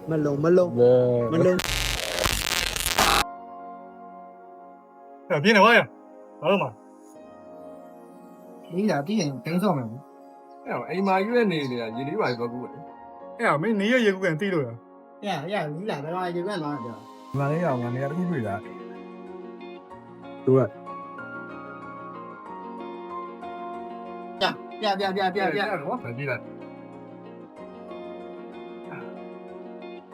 Malone. 变的玩意儿，知道吗？你俩第一挺上面。哎妈，远的呀，一里外个股。哎呀，没你也一个人对了。呀，你俩在外就干嘛去？哪里呀？你都不会的。对。别，快进来。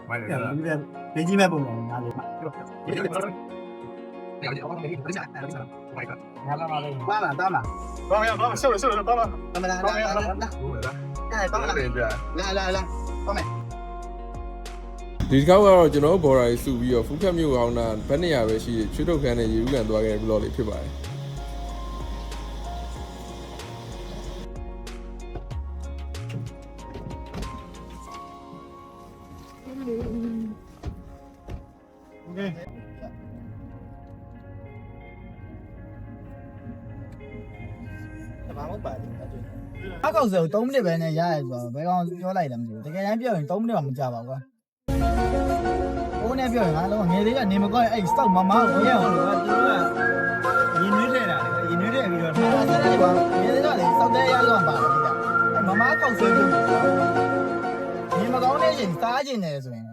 买点呀，你别飞机买不买？拿去买。关了，到了。帮，收了，帮了。来，帮没？ဒီတစ်ခါကတော့ကျွန်တော်ဘော်ရာကြီးစုပြီးတော့ဖူးခက်မြို့ကောင်းတာဗတ်နေရပဲရှိချွတ်ထုတ်ခန်းနဲ့ရေဦးကန်သွားခဲ့တဲ့ vlog လေးဖြစ်ပါတယ်အကောက်ဆို3မိနစ်ပဲနဲ့ရရဲဆိုတော့ဘယ်ကောင်ပြောလိုက်တယ်မသိဘူးတကယ်တမ်းပြောရင်3မိနစ်မှမကြာပါဘူးကွာဘိုးနဲ့ပြောရင်ငါလုံးငယ်လေးကနေမကောင်းအဲ့ stock မမကိုရအောင်လို့သူကရင်နွေးထဲတာလေရင်နွေးထဲပြီးတော့ထားတာကွာငယ်လေးကလေစောက်တဲ့ရတော့ပါလားဒီကအဲ့မမကောက်ဆွဲပြုတ်နေမကောင်းတဲ့ချိန်စားကျင်တယ်ဆိုရင်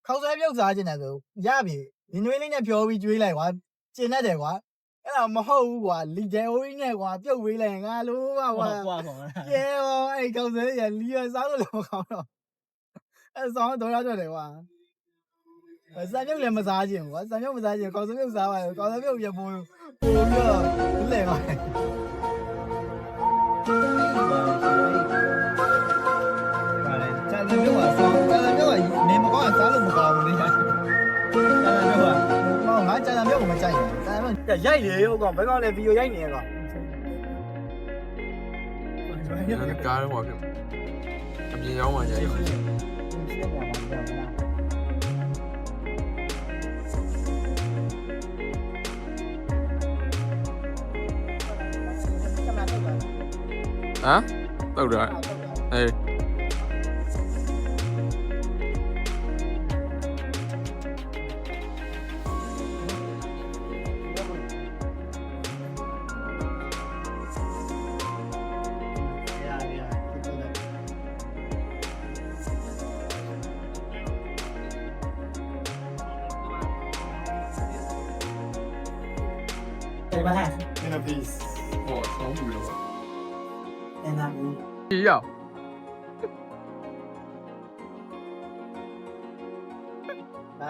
ခောက်ဆွဲပြုတ်စားကျင်တယ်ဆိုရပြီရင်နွေးလေးနဲ့ပြောပြီးကျွေးလိုက်ကွာကျင်တတ်တယ်ကွာအဲ့ဒါမဟုတ်ဘူးကွာလီဒဲအိုးကြီးနဲ့ကွာပြုတ်ဝေးလိုက်ငါလို့ကွာကဲအဲ့ကောက်ဆွဲရလီရစားလို့လည်းမကောင်းတော့အဲ့ဆောင်တော့ရတယ်ကွာစံမြုပ်လည်းမစားခြင်းကွာစံမြုပ်မစားခြင်းကောက်စမြုပ်စားပါကောက်စမြုပ်ရပို့ပြီးတော့လဲပါကျန်တဲ့မြုပ်ကနေမကောင်းစားလို့မကောင်းဘူးလေကျန်တဲ့မြုပ်ကငါကျန်တဲ့မြုပ်ကိုမကြိုက်ဘူးကျန်တဲ့မြုပ်ရိုက်လေဟုတ်ကောင်ဘယ်ကောင်လဲဗီဒီယိုရိုက်နေရကောင် ဒီကားတော့ဟောဖြစ်အပြင်ရောက်မှကြာရဟမ်တောက်တာအေး对吧？ In a piece。 ဟောဆောင်းဘူးရော 在那里。 ဒီရောက် 来，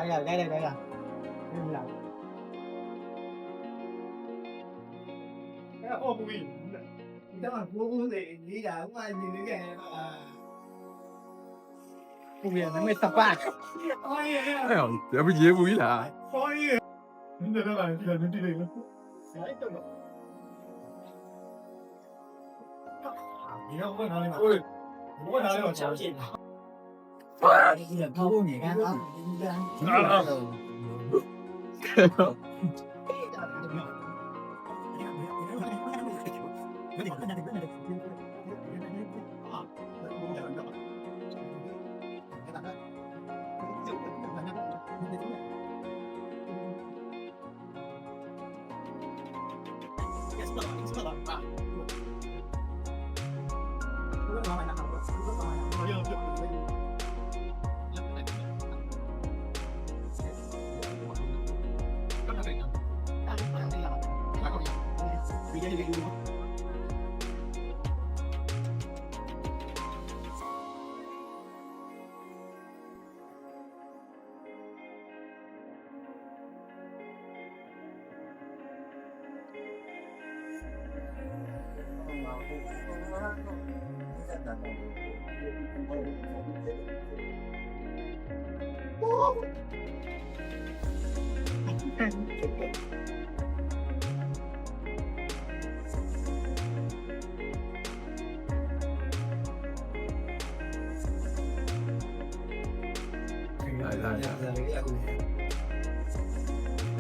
哎，哦，不会。你等会姑的，你俩我你那个啊，不变，那没打败。哎呀， အဲ့ဟောရပကြီးဘူးလား 哎呀，你在那来，你这个。你要问哪里嘛？我问哪里嘛？小姐。不你看啊，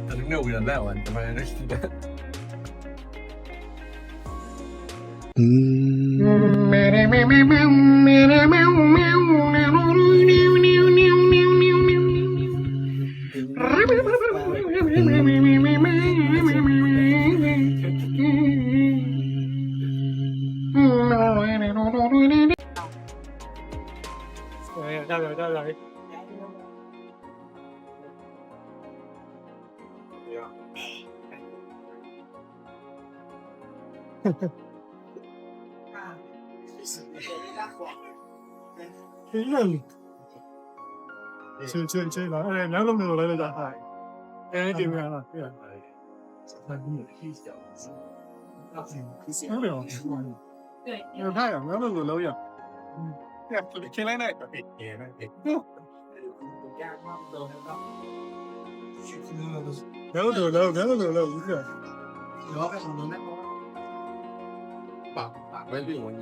အဲ့ဒီနဲ့ဝင်လာတယ်တမန်နဲ့ရှိတယ် Meow meow meow meow meow meow meow meow meow meow meow meow 切了，哎，两个没有来了，哎，这边了，对。没有，有太阳，两个都楼阳。进来那个，两个都楼，两个都楼，一个。把没病我你。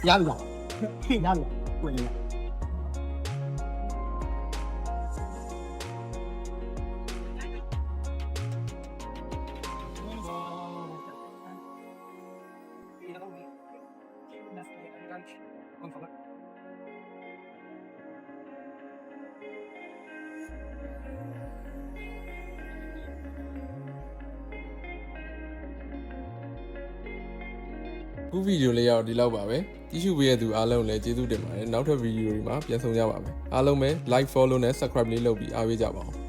ရပြီလားရပြီဝင်ရ ခုဗီဒီယိုလေးရတော့ဒီလောက်ပါပဲကြည့်ရှုပေးတဲ့သူအားလုံးလည်းကျေးဇူးတင်ပါတယ်နောက်ထပ်ဗီဒီယိုတွေမှာပြန်ဆုံကြပါမယ်အားလုံးပဲ like follow နဲ့ subscribe လေးလုပ်ပြီးအားပေးကြပါဦး